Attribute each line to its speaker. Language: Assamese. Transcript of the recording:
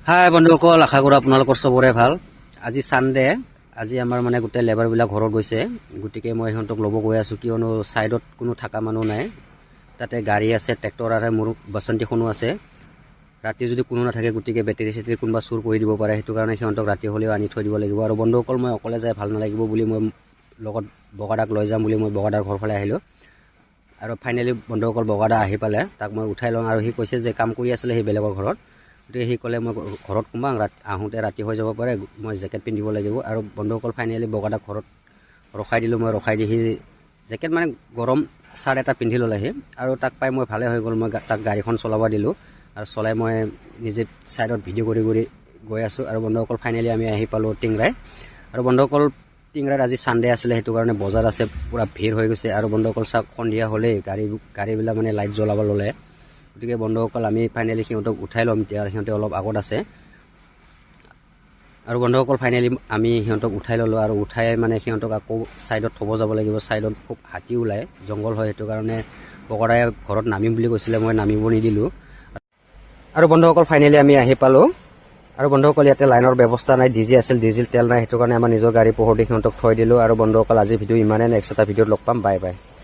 Speaker 1: হাই বন্ধুসকল, আশা কৰোঁ আপোনালোকৰ চবৰে ভাল। আজি ছানডে, আজি আমাৰ মানে গোটেই লেবাৰবিলাক ঘৰত গৈছে, গতিকে মই সিহঁতক ল'ব গৈ আছোঁ। কিয়নো ছাইডত কোনো থকা মানুহ নাই, তাতে গাড়ী আছে, ট্ৰেক্টৰ আছে, মোৰ বাচন্তিখনো আছে। ৰাতি যদি কোনো নাথাকে, গতিকে বেটেৰী চেটেৰী কোনোবা চুৰ কৰি দিব পাৰে, সেইটো কাৰণে সিহঁতক ৰাতি হ'লেও আনি থৈ দিব লাগিব। আৰু বন্ধুসকল, মই অকলে যাই ভাল নালাগিব বুলি মই লগত বগাদাক লৈ যাম বুলি মই বগাদাৰ ঘৰ ফালে আহিলোঁ। আৰু ফাইনেলি বন্ধুসকল বগাদা আহি পালে, তাক মই উঠাই লওঁ। আৰু সি কৈছে যে কাম কৰি আছিলে সি বেলেগৰ ঘৰত, গতিকে সি ক'লে মই ঘৰত সোমাম, আহোঁতে ৰাতি হৈ যাব পাৰে, মই জেকেট পিন্ধিব লাগিব। আৰু বন্ধুসকল ফাইনেলি বগাদাক ঘৰত ৰখাই দিলোঁ। মই ৰখাই দি সি জেকেট মানে গৰম চাৰ্ট এটা পিন্ধি ল'লে সি, আৰু তাক পাই মই ভালে হৈ গ'ল। মই তাক গাড়ীখন চলাব দিলোঁ, আৰু চলাই মই নিজে ছাইডত ভিডিঅ' কৰি কৰি গৈ আছোঁ। আৰু বন্ধুসকল ফাইনেলি আমি আহি পালোঁ টিংৰাই। আৰু বন্ধুসকল টিংৰাইত আজি ছানডে আছিলে, সেইটো কাৰণে বজাৰ আছে, পূৰা ভিৰ হৈ গৈছে। আৰু বন্ধুসকল চাওক, সন্ধিয়া হ'লেই গাড়ীবিলাক মানে লাইট জ্বলাব ল'লে। গতিকে বন্ধুসকল আমি ফাইনেলি সিহঁতক উঠাই ল'ম, এতিয়া সিহঁতে অলপ আগত আছে। আৰু বন্ধুসকল ফাইনেলি আমি সিহঁতক উঠাই ল'লোঁ, আৰু উঠাই মানে সিহঁতক আকৌ ছাইডত থ'ব যাব লাগিব। ছাইডত খুব হাতী ওলায়, জংঘল হয়, সেইটো কাৰণে বগৰাই ঘৰত নামিম বুলি কৈছিলে, মই নামিব নিদিলোঁ। আৰু বন্ধুসকল ফাইনেলি আমি আহি পালোঁ। আৰু বন্ধুসকল ইয়াতে লাইনৰ ব্যৱস্থা নাই, ডিজি আছিল, ডিজিল তেল নাই, সেইটো কাৰণে আমাৰ নিজৰ গাড়ী পোহৰ দি সিহঁতক থৈ দিলোঁ। আৰু বন্ধুসকল আজি ভিডিঅ' ইমানেই, নেক্সট এটা ভিডিঅ'ত লগ পাম, বাই বাই।